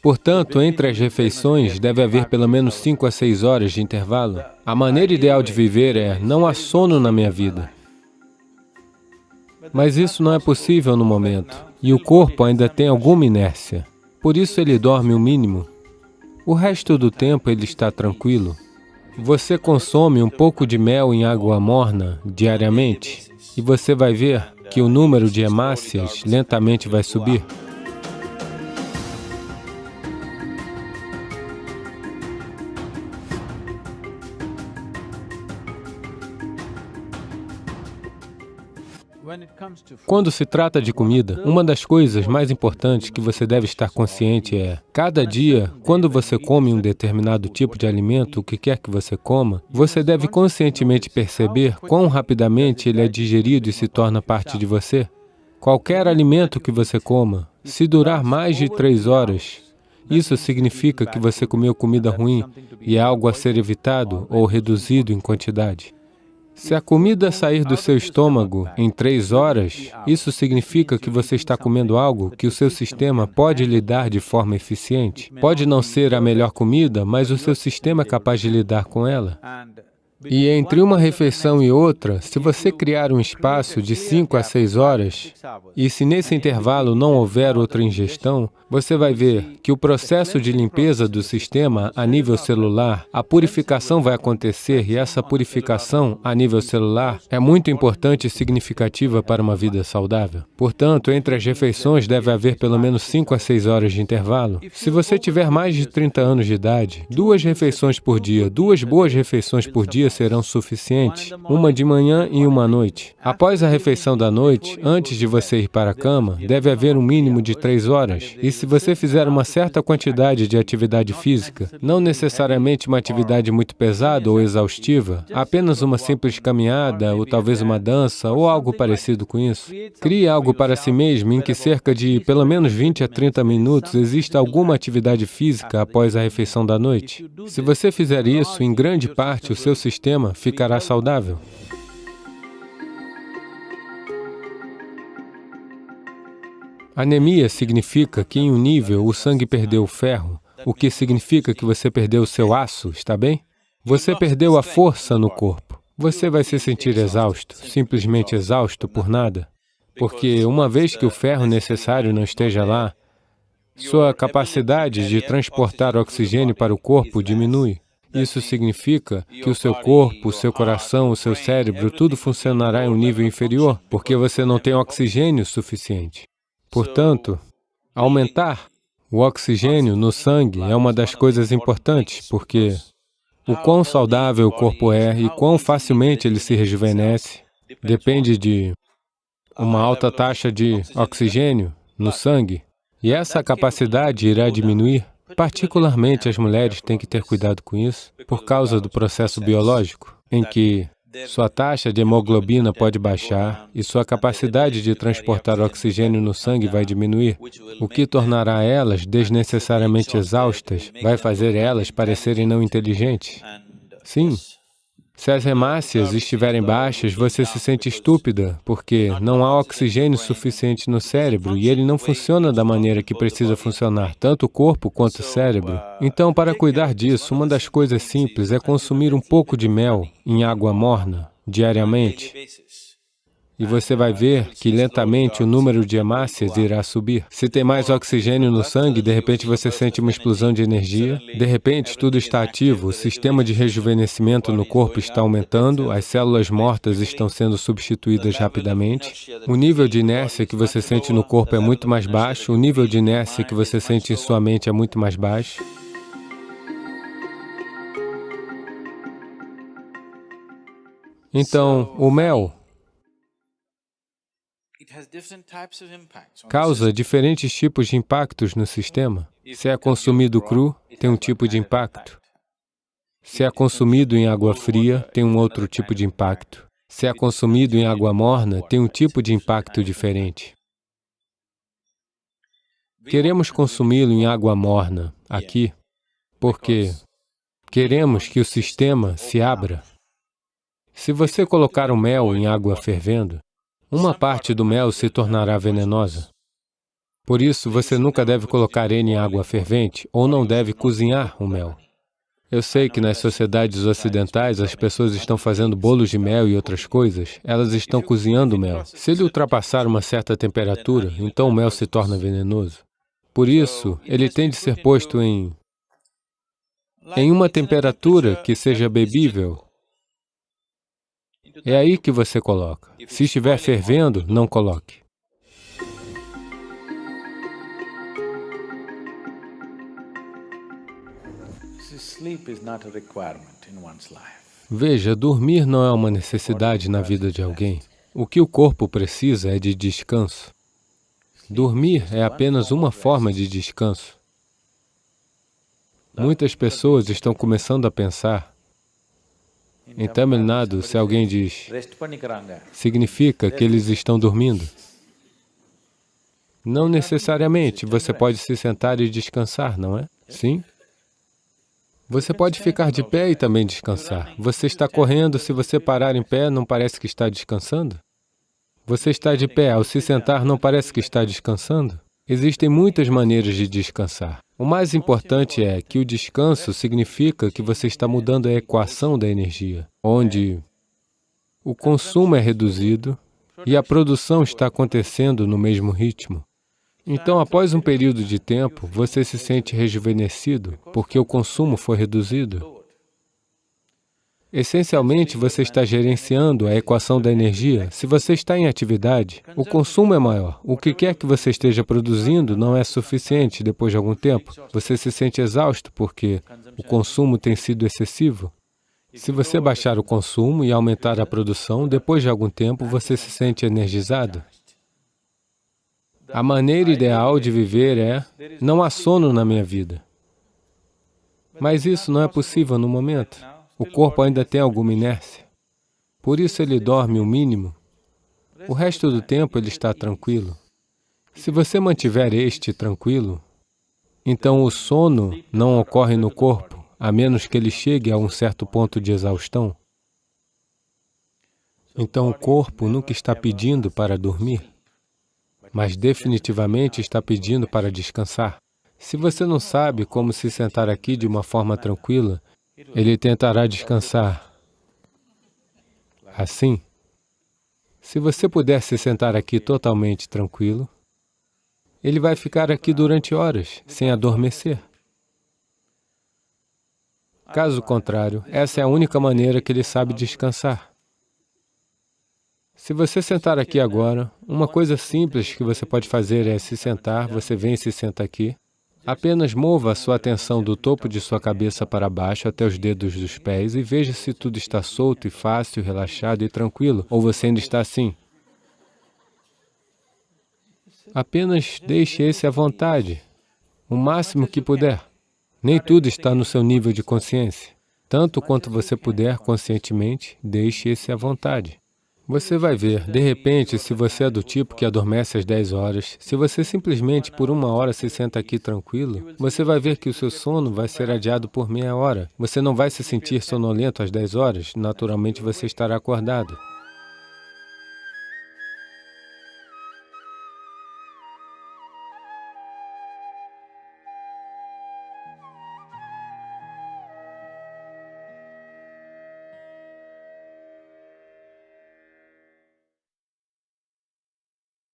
Portanto, entre as refeições, deve haver pelo menos 5 a 6 horas de intervalo. A maneira ideal de viver é: não há sono na minha vida. Mas isso não é possível no momento, e o corpo ainda tem alguma inércia. Por isso ele dorme o mínimo. O resto do tempo ele está tranquilo. Você consome um pouco de mel em água morna diariamente, e você vai ver que o número de hemácias lentamente vai subir. Quando se trata de comida, uma das coisas mais importantes que você deve estar consciente é: cada dia, quando você come um determinado tipo de alimento, o que quer que você coma, você deve conscientemente perceber quão rapidamente ele é digerido e se torna parte de você. Qualquer alimento que você coma, se durar mais de 3 horas, isso significa que você comeu comida ruim e é algo a ser evitado ou reduzido em quantidade. Se a comida sair do seu estômago em 3 horas, isso significa que você está comendo algo que o seu sistema pode lidar de forma eficiente. Pode não ser a melhor comida, mas o seu sistema é capaz de lidar com ela. E entre uma refeição e outra, se você criar um espaço de 5 a 6 horas, e se nesse intervalo não houver outra ingestão, você vai ver que o processo de limpeza do sistema a nível celular, a purificação vai acontecer, e essa purificação a nível celular é muito importante e significativa para uma vida saudável. Portanto, entre as refeições deve haver pelo menos 5 a 6 horas de intervalo. Se você tiver mais de 30 anos de idade, 2 refeições por dia, 2 boas refeições por dia serão suficientes, uma de manhã e uma à noite. Após a refeição da noite, antes de você ir para a cama, deve haver um mínimo de 3 horas. E se você fizer uma certa quantidade de atividade física, não necessariamente uma atividade muito pesada ou exaustiva, apenas uma simples caminhada, ou talvez uma dança, ou algo parecido com isso, crie algo para si mesmo em que cerca de pelo menos 20 a 30 minutos exista alguma atividade física após a refeição da noite. Se você fizer isso, em grande parte, o seu sistema ficará saudável. Anemia significa que em um nível o sangue perdeu o ferro, o que significa que você perdeu o seu aço, está bem? Você perdeu a força no corpo. Você vai se sentir exausto, simplesmente exausto por nada, porque uma vez que o ferro necessário não esteja lá, sua capacidade de transportar oxigênio para o corpo diminui. Isso significa que o seu corpo, o seu coração, o seu cérebro, tudo funcionará em um nível inferior, porque você não tem oxigênio suficiente. Portanto, aumentar o oxigênio no sangue é uma das coisas importantes, porque o quão saudável o corpo é e quão facilmente ele se rejuvenesce depende de uma alta taxa de oxigênio no sangue, e essa capacidade irá diminuir. Particularmente, as mulheres têm que ter cuidado com isso, por causa do processo biológico, em que sua taxa de hemoglobina pode baixar e sua capacidade de transportar oxigênio no sangue vai diminuir, o que tornará elas desnecessariamente exaustas, vai fazer elas parecerem não inteligentes. Sim. Se as hemácias estiverem baixas, você se sente estúpida, porque não há oxigênio suficiente no cérebro e ele não funciona da maneira que precisa funcionar, tanto o corpo quanto o cérebro. Então, para cuidar disso, uma das coisas simples é consumir um pouco de mel em água morna, diariamente. E você vai ver que lentamente o número de hemácias irá subir. Se tem mais oxigênio no sangue, de repente você sente uma explosão de energia, de repente tudo está ativo, o sistema de rejuvenescimento no corpo está aumentando, as células mortas estão sendo substituídas rapidamente, o nível de inércia que você sente no corpo é muito mais baixo, o nível de inércia que você sente em sua mente é muito mais baixo. Então, o mel causa diferentes tipos de impactos no sistema. Se é consumido cru, tem um tipo de impacto. Se é consumido em água fria, tem um outro tipo de impacto. Se é consumido em água morna, tem um tipo de impacto diferente. Queremos consumi-lo em água morna, aqui, porque queremos que o sistema se abra. Se você colocar o mel em água fervendo, uma parte do mel se tornará venenosa. Por isso, você nunca deve colocar ele em água fervente ou não deve cozinhar o mel. Eu sei que nas sociedades ocidentais as pessoas estão fazendo bolos de mel e outras coisas, elas estão cozinhando o mel. Se ele ultrapassar uma certa temperatura, então o mel se torna venenoso. Por isso, ele tem de ser posto em uma temperatura que seja bebível. É aí que você coloca. Se estiver fervendo, não coloque. Veja, dormir não é uma necessidade na vida de alguém. O que o corpo precisa é de descanso. Dormir é apenas uma forma de descanso. Muitas pessoas estão começando a pensar. Em Tamil Nadu, se alguém diz, significa que eles estão dormindo. Não necessariamente, você pode se sentar e descansar, não é? Sim? Você pode ficar de pé e também descansar. Você está correndo, se você parar em pé, não parece que está descansando? Você está de pé, ao se sentar, não parece que está descansando? Existem muitas maneiras de descansar. O mais importante é que o descanso significa que você está mudando a equação da energia, onde o consumo é reduzido e a produção está acontecendo no mesmo ritmo. Então, após um período de tempo, você se sente rejuvenescido, porque o consumo foi reduzido. Essencialmente, você está gerenciando a equação da energia. Se você está em atividade, o consumo é maior. O que quer que você esteja produzindo não é suficiente depois de algum tempo. Você se sente exausto porque o consumo tem sido excessivo. Se você baixar o consumo e aumentar a produção, depois de algum tempo, você se sente energizado. A maneira ideal de viver é, não há sono na minha vida. Mas isso não é possível no momento. O corpo ainda tem alguma inércia. Por isso ele dorme o mínimo. O resto do tempo ele está tranquilo. Se você mantiver este tranquilo, então o sono não ocorre no corpo, a menos que ele chegue a um certo ponto de exaustão. Então o corpo nunca está pedindo para dormir, mas definitivamente está pedindo para descansar. Se você não sabe como se sentar aqui de uma forma tranquila, ele tentará descansar assim. Se você puder se sentar aqui totalmente tranquilo, ele vai ficar aqui durante horas, sem adormecer. Caso contrário, essa é a única maneira que ele sabe descansar. Se você sentar aqui agora, uma coisa simples que você pode fazer é se sentar, você vem e se senta aqui. Apenas mova a sua atenção do topo de sua cabeça para baixo até os dedos dos pés e veja se tudo está solto e fácil, relaxado e tranquilo, ou você ainda está assim. Apenas deixe esse à vontade, o máximo que puder. Nem tudo está no seu nível de consciência. Tanto quanto você puder conscientemente, deixe esse à vontade. Você vai ver, de repente, se você é do tipo que adormece às 10 horas, se você simplesmente por 1 hora se senta aqui tranquilo, você vai ver que o seu sono vai ser adiado por meia hora. Você não vai se sentir sonolento às 10 horas, naturalmente você estará acordado.